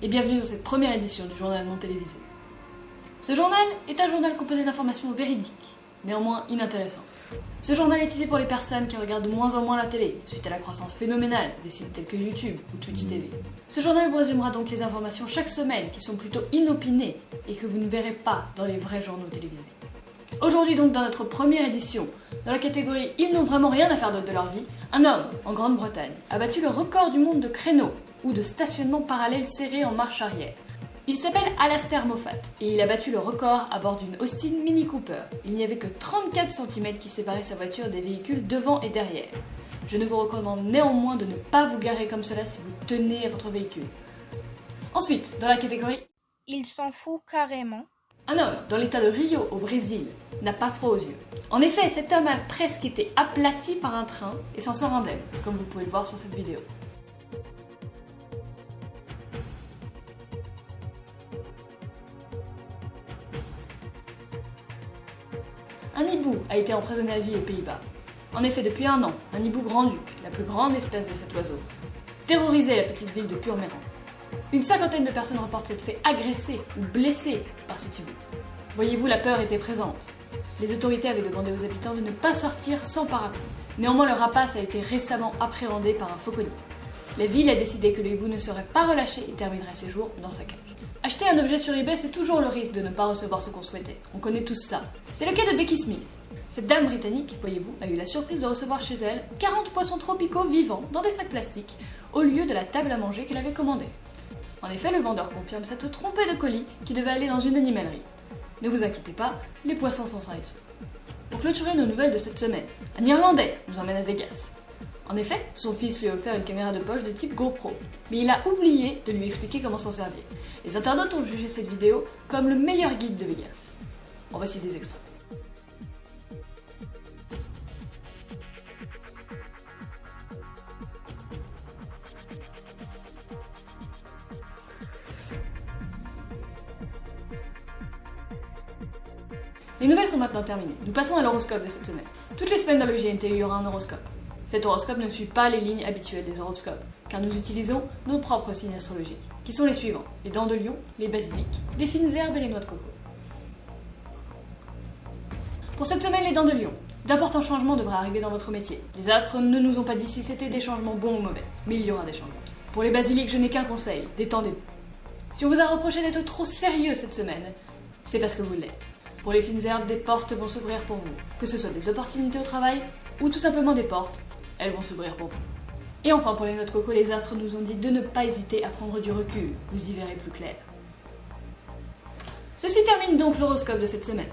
bienvenue dans cette première édition du journal non télévisé. Ce journal est un journal composé d'informations véridiques, néanmoins inintéressantes. Ce journal est utilisé pour les personnes qui regardent de moins en moins la télé, suite à la croissance phénoménale des sites tels que YouTube ou Twitch TV. Ce journal vous résumera donc les informations chaque semaine qui sont plutôt inopinées et que vous ne verrez pas dans les vrais journaux télévisés. Aujourd'hui donc dans notre première édition, dans la catégorie « Ils n'ont vraiment rien à faire d'autre de leur vie », un homme, en Grande-Bretagne, a battu le record du monde de créneaux ou de stationnement parallèle serré en marche arrière. Il s'appelle Alastair Moffat et il a battu le record à bord d'une Austin Mini Cooper. Il n'y avait que 34 cm qui séparaient sa voiture des véhicules devant et derrière. Je ne vous recommande néanmoins de ne pas vous garer comme cela si vous tenez à votre véhicule. Ensuite, dans la catégorie « Il s'en fout carrément », un homme dans l'état de Rio, au Brésil, n'a pas froid aux yeux. En effet, cet homme a presque été aplati par un train et s'en sort indemne, comme vous pouvez le voir sur cette vidéo. Un hibou a été emprisonné à vie aux Pays-Bas. En effet, depuis un an, un hibou grand-duc, la plus grande espèce de cet oiseau, terrorisait la petite ville de Purmerend. Une cinquantaine de personnes reportent s'être fait agresser ou blesser par cet hibou. Voyez-vous, la peur était présente. Les autorités avaient demandé aux habitants de ne pas sortir sans parapluie. Néanmoins, le rapace a été récemment appréhendé par un fauconnier. La ville a décidé que le hibou ne serait pas relâché et terminerait ses jours dans sa cage. Acheter un objet sur eBay, c'est toujours le risque de ne pas recevoir ce qu'on souhaitait. On connaît tous ça. C'est le cas de Becky Smith. Cette dame britannique, voyez-vous, a eu la surprise de recevoir chez elle 40 poissons tropicaux vivants dans des sacs plastiques, au lieu de la table à manger qu'elle avait commandée. En effet, le vendeur confirme s'être trompé de colis qui devait aller dans une animalerie. Ne vous inquiétez pas, les poissons sont sains et saufs. Pour clôturer nos nouvelles de cette semaine, un Irlandais nous emmène à Vegas. En effet, son fils lui a offert une caméra de poche de type GoPro, mais il a oublié de lui expliquer comment s'en servir. Les internautes ont jugé cette vidéo comme le meilleur guide de Vegas. En voici des extraits. Les nouvelles sont maintenant terminées. Nous passons à l'horoscope de cette semaine. Toutes les semaines dans le GNT, il y aura un horoscope. Cet horoscope ne suit pas les lignes habituelles des horoscopes, car nous utilisons nos propres signes astrologiques, qui sont les suivants: les dents de lion, les basiliques, les fines herbes et les noix de coco. Pour cette semaine, les dents de lion. D'importants changements devraient arriver dans votre métier. Les astres ne nous ont pas dit si c'était des changements bons ou mauvais, mais il y aura des changements. Pour les basiliques, je n'ai qu'un conseil: détendez-vous. Si on vous a reproché d'être trop sérieux cette semaine, c'est parce que vous l'êtes. Pour les fines herbes, des portes vont s'ouvrir pour vous. Que ce soit des opportunités au travail ou tout simplement des portes, elles vont s'ouvrir pour vous. Et enfin, pour les noix de coco, les astres nous ont dit de ne pas hésiter à prendre du recul. Vous y verrez plus clair. Ceci termine donc l'horoscope de cette semaine.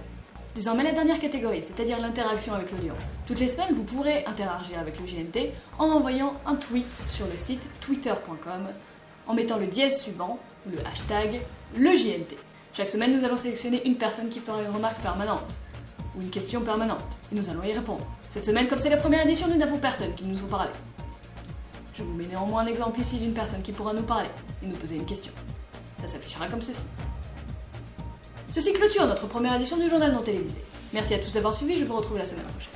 Désormais la dernière catégorie, c'est-à-dire l'interaction avec l'audience. Toutes les semaines, vous pourrez interagir avec le GNT en envoyant un tweet sur le site twitter.com en mettant le dièse suivant, ou le hashtag, le GNT. Chaque semaine, nous allons sélectionner une personne qui fera une remarque permanente, ou une question permanente, et nous allons y répondre. Cette semaine, comme c'est la première édition, nous n'avons personne qui nous a parlé. Je vous mets néanmoins un exemple ici d'une personne qui pourra nous parler et nous poser une question. Ça s'affichera comme ceci. Ceci clôture notre première édition du journal non télévisé. Merci à tous d'avoir suivi, je vous retrouve la semaine prochaine.